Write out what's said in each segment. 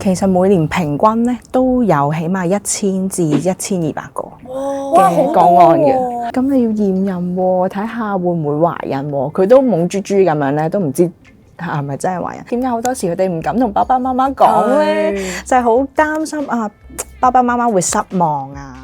其實每年平均咧都有起碼1000至1200個嘅個案嘅。咁你要驗孕喎，睇下會唔會懷孕喎？佢都懵豬豬咁樣咧，都唔知係咪真係懷孕。點解好多時佢哋唔敢同爸爸媽媽講咧？就係好擔心啊，爸爸媽媽會失望啊。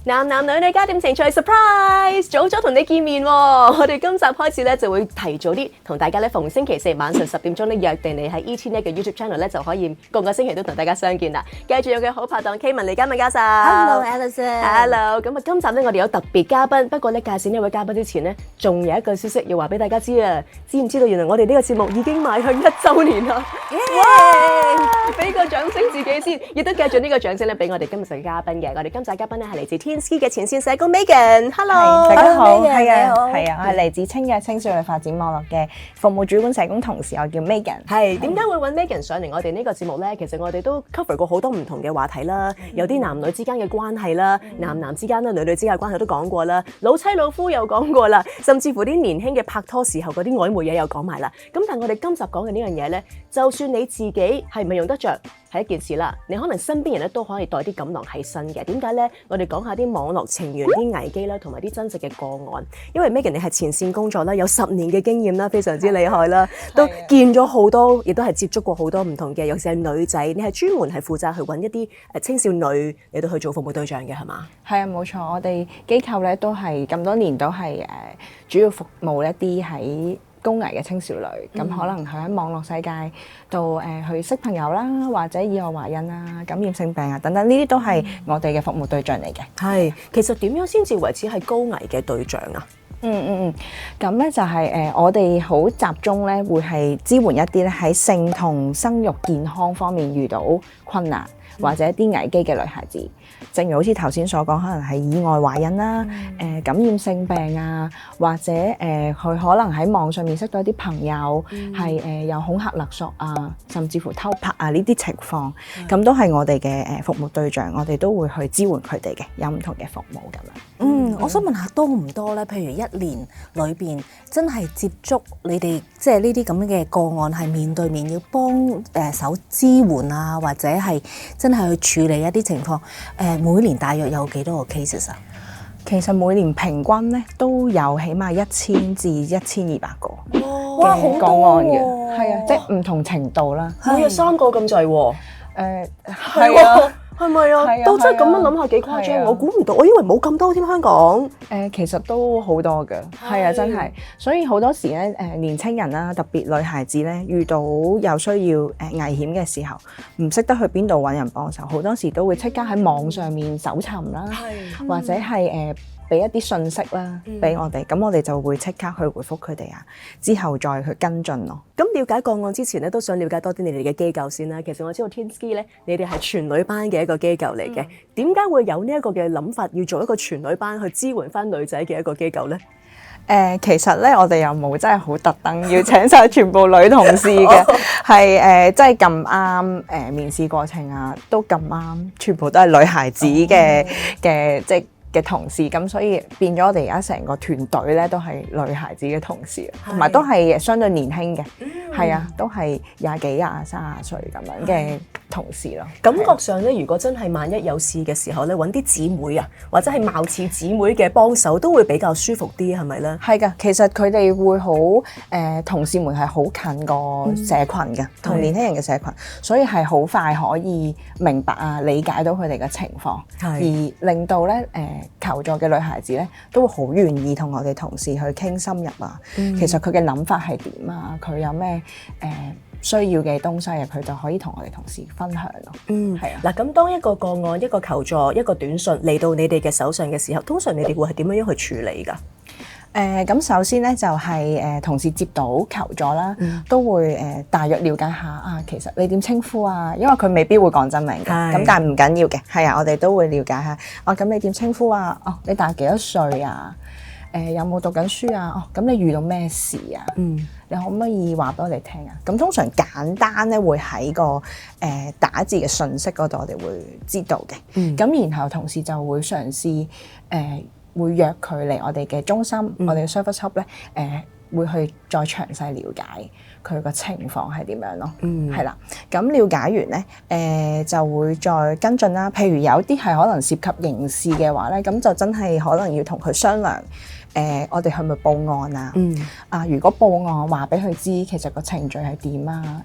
男男女女加點情趣 surprise， 早咗同你見面喎！我哋今集開始咧就會提早啲同大家咧逢星期四晚上10點鐘咧約定你喺 E1 嘅 YouTube channel 咧就可以個個星期都同大家相見啦。繼續有嘅好拍檔 Kman 李嘉敏教授 Hello Alison。 Hello， 咁啊今集咧我哋有特別嘉賓，不過咧介紹呢位嘉賓之前咧，仲有一個消息要話俾大家知啊！知唔知道原來我哋呢個節目已經邁向1週年啦！哇！俾個掌聲自己先，亦都繼續呢個掌聲咧俾我哋今日嘅嘉賓嘅。我哋今集嘉賓咧係嚟自 Teensky 嘅前線社工 Megan。Hello， 大家好， Megan， 係啊，你好係啊，我係嚟自青躍青少年發展網絡嘅服務主管社工同事，我叫 Megan。係點解會揾 Megan 上嚟我哋呢個節目呢？其實我哋都 cover 過好多唔同嘅話題啦，有啲男女之間嘅關係啦，男男之間啦，女女之間嘅關係都講過啦，老妻老夫又講過啦，甚至乎啲年輕嘅拍拖時候嗰啲曖昧嘢又講埋啦。咁但係我哋今集講嘅呢樣嘢呢，就算你自己係咪用得着係一件事啦，你可能身邊人咧都可以帶啲錦囊喺身嘅。點解呢？我哋講下啲網絡情緣啲危機啦，同埋啲真實嘅個案。因為 Megan 你係前線工作啦，有10年嘅經驗啦，非常之厲害啦，都見咗好多，亦都係接觸過好多唔同嘅，尤其是係女仔。你係專門係負責去揾一啲青少女嚟到去做服務對象嘅係嘛？係啊，冇錯，我哋機構咧都係咁多年都係主要服務一啲喺高危嘅青少女，咁可能佢喺網絡世界度去識朋友啦，或者意外懷孕啊、感染性病啊等等，呢啲都係我哋嘅服務對象嚟嘅。係，其實點樣先至為止係高危嘅對象啊？咁咧就係我哋好集中咧，會係支援一啲咧喺性同生育健康方面遇到困難或者一啲危機嘅女孩子。正如好似頭先所講，可能係意外懷孕啦、感染性病啊，或者佢可能喺網上面識到一啲朋友，係有恐嚇勒索啊，甚至乎偷拍啊呢啲情況，咁都係我哋嘅服務對象，我哋都會去支援佢哋嘅，有唔同嘅服務咁樣。我想問下多唔多咧？譬如1年裏邊真係接觸你哋即係呢啲咁嘅個案，係面對面要幫手支援啊，或者係真係去處理一啲情況。每年大約有幾多個 cases 啊？其實每年平均咧都有起碼1000至1200個哇，嘅個案嘅，係啊，即係唔同程度啦。每日3個咁滯喎。係啊。係咪啊？係啊都真係咁樣諗下幾誇張，係啊我估唔到，我以為冇咁多添香港。其實都好多嘅，係啊，真係。所以好多時咧，年青人啦，特別女孩子咧，遇到有需要危險嘅時候，唔識得去邊度揾人幫手，好多時都會即刻喺網上面搜尋啦，或者係俾一啲信息啦，俾我哋，咁我哋就會即刻去回覆佢哋啊，之後再去跟進咯。咁了解個案之前咧，都想了解多啲你哋嘅機構先啦。其實我知道 Teensky 咧，你哋係全女班嘅一個機構嚟嘅。點解會有呢一個嘅諗法，要做一個全女班去支援翻女仔嘅一個機構咧？其實咧，我哋又冇真係好特登要請晒全部女同事嘅，係即係咁啱面試過程啊，都咁啱，全部都係女孩子嘅即係嘅同事，咁所以變咗我哋而家成個團隊咧都係女孩子嘅同事，同埋都係相對年輕嘅，係啊，都係20幾、30歲咁樣嘅同事咯。感覺上咧，如果真係萬一有事嘅時候咧，揾啲姊妹啊，或者係貌似姊妹嘅幫手，都會比較舒服啲，係咪咧？係㗎，其實佢哋會好同事們係好近個社群嘅，同年輕人嘅社群，所以係好快可以明白啊、理解到佢哋嘅情況，而令到咧求助嘅女孩子咧都會好願意同我哋同事去傾深入啊。其實佢嘅諗法係點啊？佢有咩需要嘅東西啊，佢就可以同我哋同事分享咯。係啊。嗱，咁當一個個案、一個求助、一個短信嚟到你哋嘅手上嘅時候，通常你哋會係點樣去處理㗎？咁首先咧就係同事接到求助啦，都會大約了解下啊，其實你點稱呼啊？因為佢未必會講真名嘅，咁但係唔緊要嘅，係啊，我哋都會了解下。哦，咁你點稱呼啊？哦，你大幾多歲啊？有冇讀緊書啊？哦，咁你遇到咩事啊？你可唔可以話俾我哋聽啊？咁通常簡單咧會喺個打字嘅信息嗰度，我哋會知道嘅。咁然後同事就會嘗試會約佢嚟我哋嘅中心，我哋嘅 service hub 咧會去再詳細了解佢個情況係點樣咯。嗯，係啦，咁了解完咧，就會再跟進啦。譬如有啲係可能涉及刑事嘅話咧，咁就真係可能要同佢商量。我哋係咪報案啊？如果報案話俾佢知，其實個程序係點啊？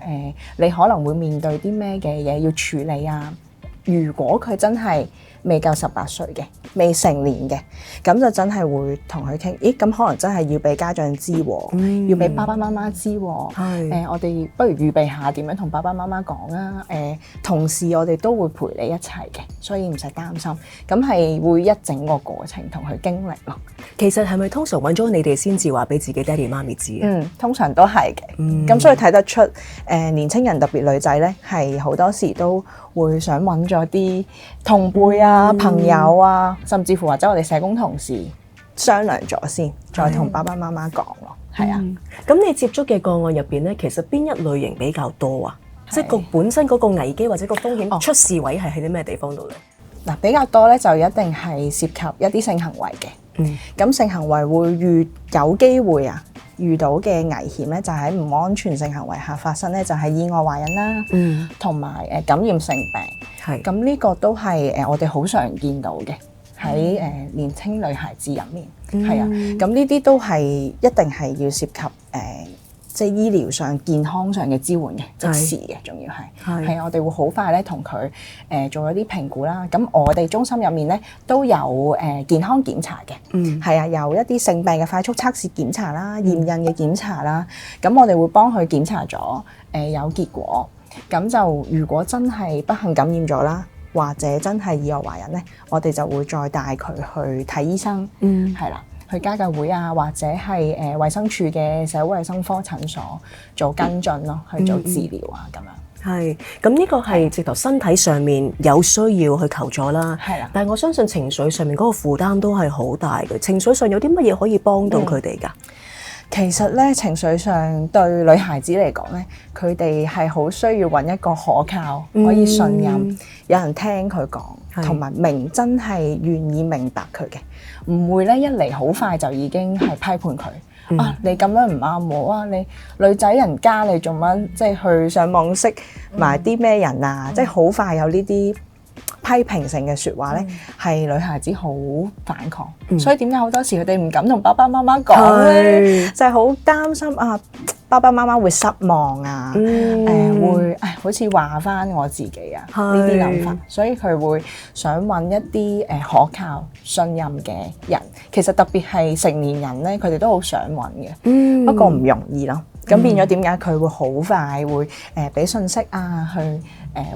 你可能會面對啲咩嘅嘢要處理啊？如果佢真係未夠18歲嘅，未成年嘅，咁就真係會同佢傾。咦，咁可能真係要俾家長知喎，要俾爸爸媽媽知喎。我哋不如預備下點樣同爸爸媽媽講啊。同時我哋都會陪你一齊嘅，所以唔使擔心。咁係會一整個過程同佢經歷咯。其實係咪通常揾咗你哋先至話俾自己爹哋媽咪知啊？通常都係嘅。咁所以睇得出，年青人特別女仔咧，係好多時都會想揾咗啲同輩啊、朋友啊，甚至乎或者我哋社工同事商量咗先，再同爸爸媽媽講咯。係啊。咁你接觸嘅個案入邊咧，其實邊一類型比較多啊？即係個本身嗰個危機或者個風險出事位係喺啲咩地方度咧？嗱，比較多咧就一定係涉及一啲性行為嘅。咁性行為會有機會遇到嘅危險咧，就喺唔安全性行為下發生咧，就係意外懷孕啦，同埋感染性病。係。咁呢個都係我哋好常見到嘅喺年輕女孩子入面。係啊。咁呢啲都係一定係要涉及即係醫療上、健康上嘅支援嘅，即時嘅，仲要係我哋會好快咧同佢做咗啲評估啦。咁我哋中心入面咧都有健康檢查嘅，係啊，有一啲性病嘅快速測試檢查啦、驗孕嘅檢查啦。咁我哋會幫佢檢查咗有結果。咁就如果真係不幸感染咗啦，或者真係意外懷孕咧，我哋就會再帶佢去睇醫生，係啦。去家教會啊，或者係衛生署嘅社會衛生科診所做跟進咯，去做治療啊咁樣。係，咁呢個係直頭身體上面有需要去求助啦。係啦，但係我相信情緒上面嗰個負擔都係好大嘅。情緒上有啲乜嘢可以幫到佢哋㗎？其實咧，情緒上對女孩子嚟講咧，佢哋係好需要揾一個可靠、可以信任、有人聽佢講，同埋真係願意明白佢嘅，唔會咧一嚟好快就已經係批判佢。你咁樣唔啱喎！你女仔人家你做乜即係去上網識埋啲咩人啊？即係好快有呢啲批評性嘅説話咧，係女孩子好反抗，所以點解好多時佢哋唔敢同爸爸媽媽講咧？就係好擔心爸爸媽媽會失望啊，會好似話返我自己啊呢啲諗法，所以佢會想揾一啲可靠、信任嘅人。其實特別係成年人咧，佢哋都好想揾嘅，不過唔容易咯。咁變咗點解佢會好快會俾信息去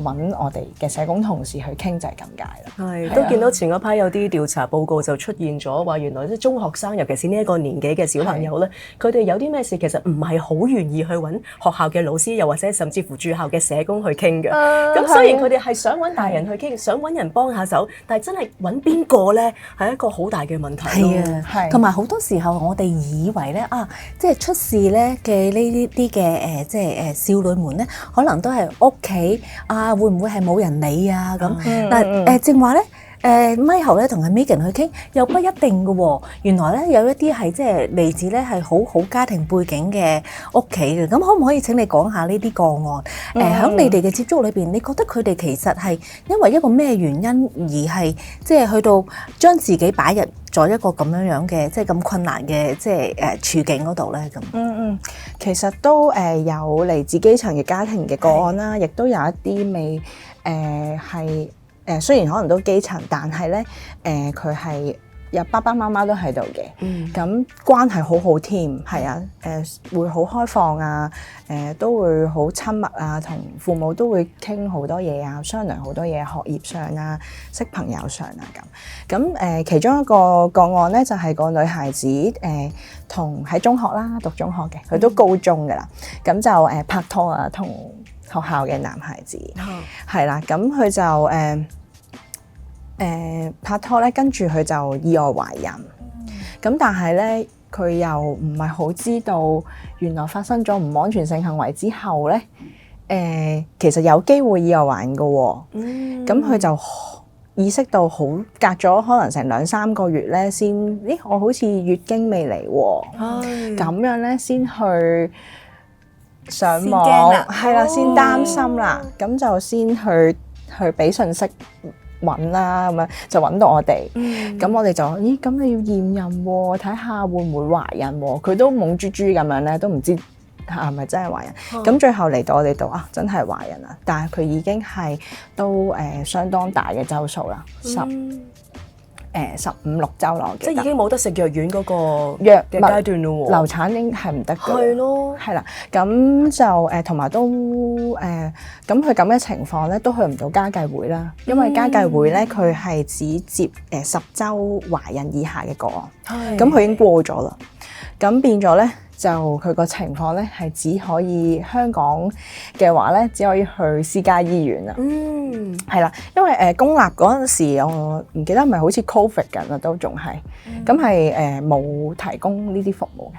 揾我哋嘅社工同事去傾，就係咁解啦。係都見到前嗰批有啲調查報告就出現咗，話原來啲中學生，尤其是呢一個年紀嘅小朋友咧，佢哋有啲咩事其實唔係好願意去揾學校嘅老師，又或者甚至乎駐校嘅社工去傾嘅。咁雖然佢哋係想揾大人去傾，想揾人幫下手，但係真係揾邊個咧係一個好大嘅問題咯。係啊，同埋好多時候我哋以為咧即係出事咧嘅呢啲嘅即係少女們咧，可能都係屋企會唔會係冇人理啊咁？但正話咧。咪後咧同阿 Megan 去傾又不一定嘅喎，原來咧有一啲係即係嚟自咧係好家庭背景嘅屋企嘅，咁可唔可以請你講下呢啲個案？喺你哋嘅接觸裏邊，你覺得佢哋其實係因為一個咩原因而係即係去到將自己擺入咗一個咁樣嘅即係咁困難嘅即係處境嗰度咧咁？其實都有嚟自基層嘅家庭嘅個案啦，亦都有一啲未係。雖然可能都基層，但係咧，佢係有爸爸媽媽都喺度嘅，咁關係好好添，係啊，會好開放啊，都會好親密啊，同父母都會傾好多嘢啊，商量好多嘢，學業上啊，識朋友上啊咁，其中一個個案咧就係個女孩子同喺中學啦，讀中學嘅，佢都高中㗎啦，咁就拍拖啊，同學校嘅男孩子係啦，咁佢就拍拖咧，跟住佢就意外懷孕，咁但係咧佢又唔係好知道，原來發生咗唔安全性行為之後咧，其實有機會意外懷孕嘅喎，咁佢就意識到好隔咗可能成2-3個月咧，先咦我好似月經未嚟喎，咁樣咧先去上先驚網，啦係啦，先擔心啦，咁就先去俾信息揾啦，咁樣就揾到我哋，咁我哋就咦咁你要驗孕喎，睇下會唔會懷孕喎，佢都懵豬豬咁樣咧，都唔知係咪真係懷孕？咁最後嚟到我哋度啊，真係懷孕啦！但係佢已經係都相當大嘅週數啦，15-16週咯，即係已經冇得食藥丸嗰個藥嘅階段咯喎。流產已經係唔得嘅。係咯，係啦，咁就同埋都咁佢咁嘅情況咧，都去唔到家計會啦，因為家計會咧佢係只接10週懷孕以下嘅個案，咁佢已經過咗啦，咁變咗咧。就佢個情況咧，係只可以香港嘅話咧，只可以去私家醫院啦。係啦，因為公立嗰陣時，我唔記得係咪好似 Covid 緊啊，都仲係，咁係冇提供呢啲服務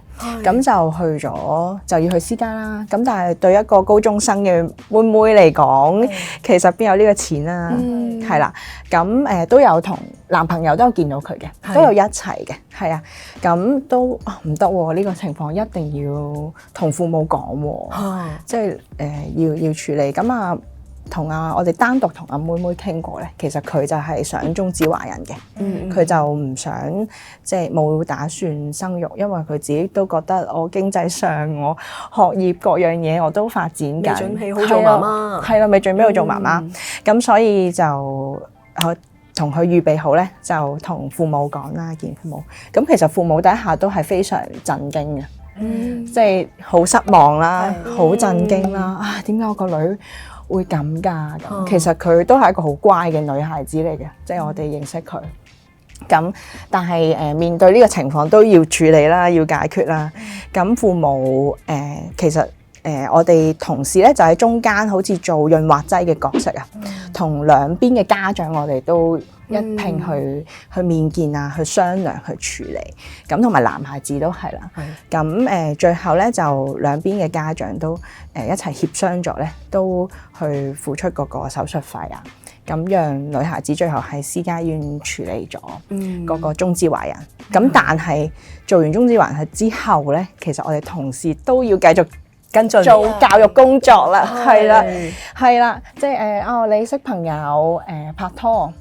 嘅，咁就去咗就要去私家啦。咁但係對一個高中生嘅妹妹嚟講，其實邊有呢個錢啊？係啦，咁都有同男朋友都有見到佢嘅，都有一齊嘅，係啊，咁都唔得喎，呢個情況一定要同父母講喎，即係要處理。咁啊，我哋單獨同阿妹妹傾過咧，其實佢就係想終止懷孕嘅，佢就唔想即係冇打算生育，因為佢自己都覺得我經濟上、我學業各樣嘢我都發展緊，未準備好做媽媽，係啦，未準備好做媽媽，咁所以就同佢預備好咧，就同父母講啦，見父母。咁其實父母第一下都係非常震驚嘅，即係好失望啦，好震驚啦。啊，點解我個女會咁㗎？咁其實佢都係一個好乖嘅女孩子嚟嘅，即係我哋認識佢。咁但係面對呢個情況都要處理啦，要解決啦。咁父母其實我哋同事咧就喺中間，好似做潤滑劑嘅角色啊，同兩邊嘅家長我哋都一併去面見啊，去商量去處理。咁同埋男孩子都係啦。咁最後咧就兩邊嘅家長都一齊協商咗咧，都去付出嗰個手術費啊。咁讓女孩子最後喺私家醫院處理咗嗰個終止懷孕。咁但係做完終止懷孕之後咧，其實我哋同事都要繼續跟進做教育工作啦，係啦，係啦，即係你識朋友拍拖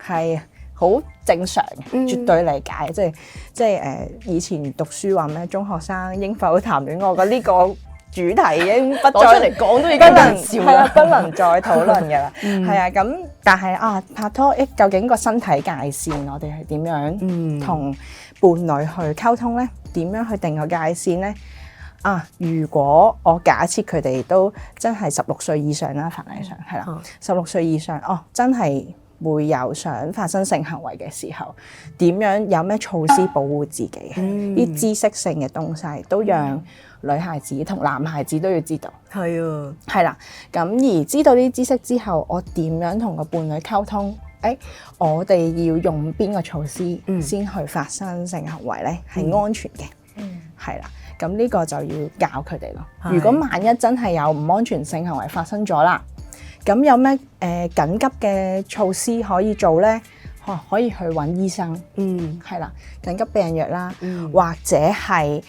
係好正常嘅，絕對理解。即係以前讀書話咩中學生應否談戀愛，我覺得呢個主題已經不再攞出嚟講都已經不能笑啦，不能再討論嘅啦。係啊，咁但係拍拖究竟個身體界線我哋係點樣同伴侶去溝通咧？點樣去定個界線咧？如果我假設佢哋都真係16歲以上啦，法例上係啦，16歲以上，真係會有想發生性行為嘅時候，點樣有咩措施保護自己？啲知識性嘅東西都讓女孩子同男孩子都要知道。係啊，係啦。咁而知道呢啲知識之後，我點樣同個伴侶溝通？我哋要用邊個措施先去發生性行為咧？係安全嘅，係啦。咁呢個就要教佢哋咯。如果萬一真係有唔安全性行為發生咗啦，咁有咩緊急嘅措施可以做咧？可以去揾醫生，係啦，緊急避孕藥啦，或者係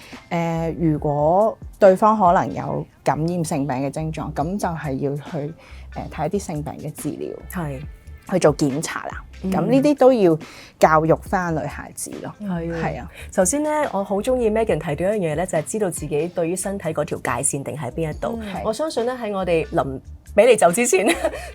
如果對方可能有感染性病嘅症狀，咁就係要去睇一啲性病嘅治療，係去做檢查啦。咁呢啲都要教育翻女孩子咯。係啊。頭先咧，我好中意 Megan 提到一樣嘢咧，就係知道自己對於身體嗰條界線定喺邊一度。我相信咧喺我哋臨俾你走之前，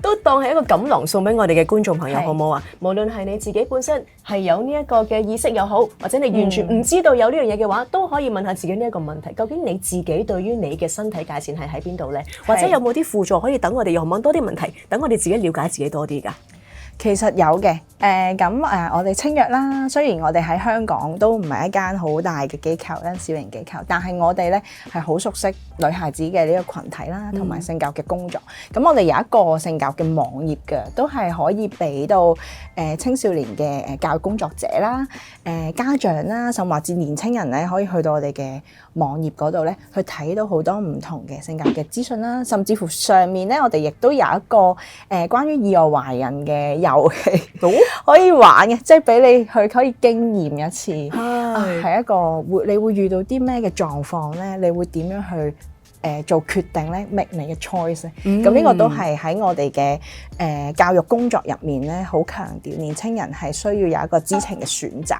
都當係一個錦囊送俾我哋嘅觀眾朋友，好唔好啊？無論係你自己本身係有呢一個嘅意識又好，或者你完全唔知道有呢樣嘢嘅話，都可以問下自己呢一個問題：究竟你自己對於你嘅身體界線係喺邊度咧？或者有冇啲輔助可以等我哋又問多啲問題，等我哋自己了解自己多啲㗎？其實有嘅，我哋青躍啦，雖然我哋喺香港都唔係一間好大嘅機構，間小型機構，但係我哋咧係好熟悉女孩子嘅呢個群體啦，同埋性教育嘅工作。咁我哋有一個性教育嘅網頁嘅，都係可以俾到青少年嘅教育工作者啦、家長啦，甚至年青人咧，可以去到我哋嘅網頁嗰度咧，去睇到好多唔同嘅性教育嘅資訊啦，甚至乎上面咧，我哋亦都有一個關於意外懷孕嘅遊戲，可以玩嘅，即係俾你去可以經驗一次，係一個你會遇到啲咩嘅狀況咧？你會點樣去做決定咧？make 你嘅 choice 咧？咁呢個都係喺我哋嘅教育工作入面咧，好強調年青人係需要有一個知情嘅選擇，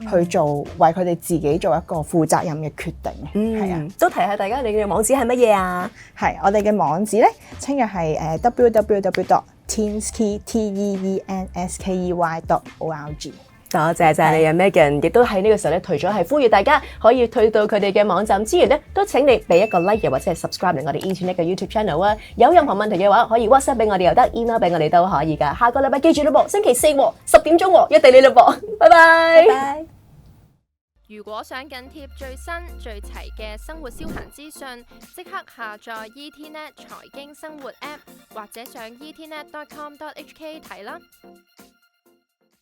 去做為佢哋自己做一個負責任嘅決定。係啊，都提下大家你嘅網址係乜嘢啊？係我哋嘅網址咧，青躍係www.teenskey.org。多謝晒你啊 Megan， 亦都喺呢個時候咧，除咗係呼籲大家可以去到佢哋嘅網站之餘咧，都請你俾一個 like 又或者係 subscribe 嚟我哋 Etonette 嘅 YouTube channel 啊！有任何問題嘅話，可以 WhatsApp 俾我哋又得 ，email 俾我哋都可以噶。下個禮拜記住啦噃，星期4 10點鐘一定你啦噃，拜拜。拜拜。如果想緊貼最新最齊嘅生活消閒資訊，即刻下載 Etonette 財經生活 App， 或者上etonette.com.hk 睇啦。